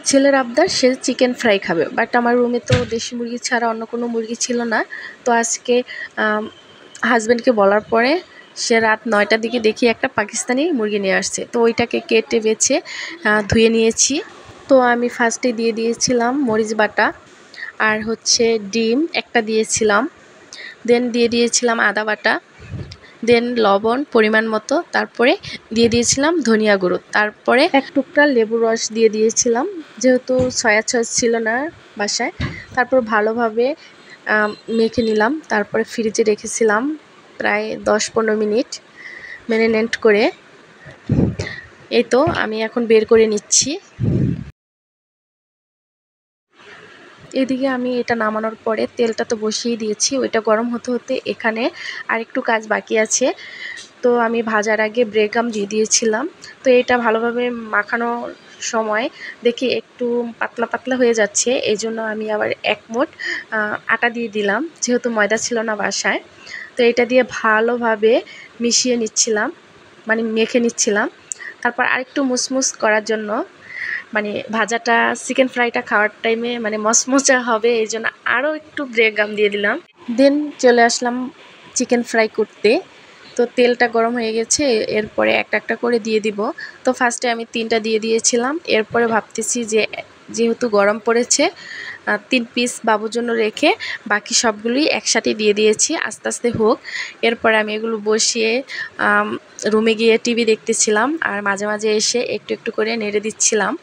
ছেলের আবদার সে chicken fry খাবে, বাট আমার রুমে তো দেশি মুরগি ছাড়া অন্য কোনো মুরগি ছিল না। তো আজকে হাজব্যান্ডকে বলার পরে সে রাত 9টার দিকে দেখি একটা পাকিস্তানি মুরগি নিয়ে আসছে। তো ওইটাকে কেটে বেছে ধুয়ে নিয়েছি। তো আমি ফার্স্টে দিয়ে দিয়েছিলাম মরিচ বাটা, আর হচ্ছে ডিম একটা দিয়েছিলাম, দেন দিয়ে দিয়েছিলাম আদা বাটা, দেন লবণ পরিমাণ মতো, তারপরে দিয়ে দিয়েছিলাম ধনিয়া গুঁড়ো, তারপরে এক টুকরা লেবুর রস দিয়ে দিয়েছিলাম যেহেতু সয়া সস ছিল না বাসায়। তারপর ভালোভাবে মেখে নিলাম, তারপরে ফ্রিজে রেখেছিলাম প্রায় 10-15 মিনিট ম্যারিনেট করে। এই তো আমি এখন বের করে নিচ্ছি। এদিকে আমি এটা নামানোর পরে তেলটা তো বসিয়ে দিয়েছি, ওইটা গরম হতে হতে এখানে আরেকটু কাজ বাকি আছে। তো আমি ভাজার আগে ব্রেডক্রাম্ব দিয়ে দিয়েছিলাম। তো এটা ভালোভাবে মাখানোর সময় দেখি একটু পাতলা পাতলা হয়ে যাচ্ছে, এই জন্য আমি আবার 1 মুঠ আটা দিয়ে দিলাম, যেহেতু ময়দা ছিল না বাসায়। তো এটা দিয়ে ভালোভাবে মিশিয়ে নিচ্ছিলাম, মানে মেখে নিচ্ছিলাম। তারপর আরেকটু মুসমুস করার জন্য, মানে ভাজাটা চিকেন ফ্রাইটা খাওয়ার টাইমে মানে মচমচা হবে, এই জন্য আরও একটু ব্রেডক্রাম্ব দিয়ে দিলাম। দেন চলে আসলাম চিকেন ফ্রাই করতে। তো তেলটা গরম হয়ে গেছে, এরপরে একটা একটা করে দিয়ে দিব। তো ফার্স্টে আমি 3টা দিয়ে দিয়েছিলাম, এরপরে ভাবতেছি যে যেহেতু গরম পড়েছে 3 পিস বাবুর জন্য রেখে বাকি সবগুলোই একসাথে দিয়ে দিয়েছি, আস্তে আস্তে হোক। এরপরে আমি এগুলো বসিয়ে রুমে গিয়ে টিভি দেখতেছিলাম, আর মাঝে মাঝে এসে একটু একটু করে নেড়ে দিচ্ছিলাম।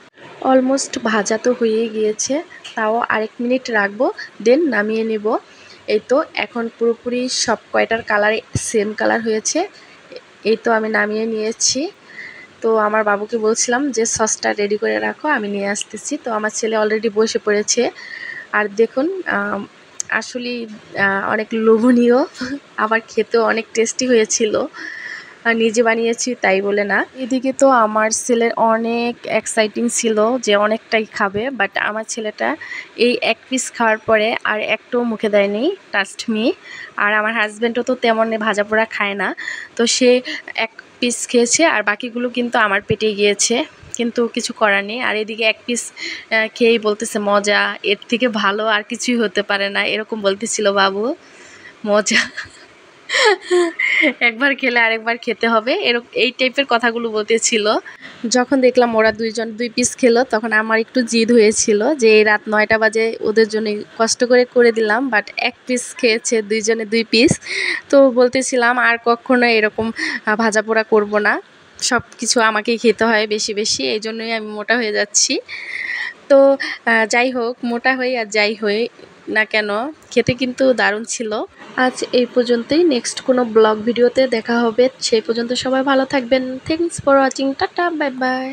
অলমোস্ট ভাজা তো হয়ে গিয়েছে, তাও আরেক মিনিট রাখবো, দেন নামিয়ে নেব। এই তো এখন পুরোপুরি সব কয়টার কালার সেম কালার হয়েছে। এই তো আমি নামিয়ে নিয়েছি। তো আমার বাবুকে বলছিলাম যে সসটা রেডি করে রাখো, আমি নিয়ে আসতেছি। তো আমার ছেলে অলরেডি বসে পড়েছে। আর দেখুন আসলেই অনেক লোভনীয়, আবার খেতেও অনেক টেস্টি হয়েছিল। নিজে বানিয়েছি তাই বলে না। এদিকে তো আমার ছেলের অনেক এক্সাইটিং ছিল যে অনেকটাই খাবে, বাট আমার ছেলেটা এই 1 পিস খাওয়ার পরে আর একটাও মুখে দেয়নি, ট্রাস্ট মি। আর আমার হাজব্যান্ডও তো তেমন ভাজা পোড়া খায় না, তো সে 1 পিস খেয়েছে, আর বাকিগুলো কিন্তু আমার পেটে গিয়েছে, কিন্তু কিছু করার নেই। আর এদিকে 1 পিস খেয়েই বলতেছে মজা, এর থেকে ভালো আর কিছুই হতে পারে না, এরকম বলতেছিল বাবু। মজা একবার খেলে আরেকবার খেতে হবে, এই টাইপের কথাগুলো বলতেছিল। যখন দেখলাম ওরা 2 পিস খেলো, তখন আমার একটু জিদ হয়েছিল যে এই রাত 9টা বাজে ওদের জন্য কষ্ট করে দিলাম, বাট 1 পিস খেয়েছে, 2 জনে 2 পিস। তো বলতেছিলাম আর কখনো এরকম ভাজা পোড়া করবো না, সব কিছু আমাকেই খেতে হয় বেশি বেশি, এই জন্যই আমি মোটা হয়ে যাচ্ছি। তো যাই হোক, মোটা হই আর যাই হই না কেন, খেতে কিন্তু দারুণ ছিল। আজ এই পর্যন্তই, নেক্সট কোনো ব্লগ ভিডিওতে দেখা হবে, সেই পর্যন্ত সবাই ভালো থাকবেন। Thanks for watching, tata, bye bye.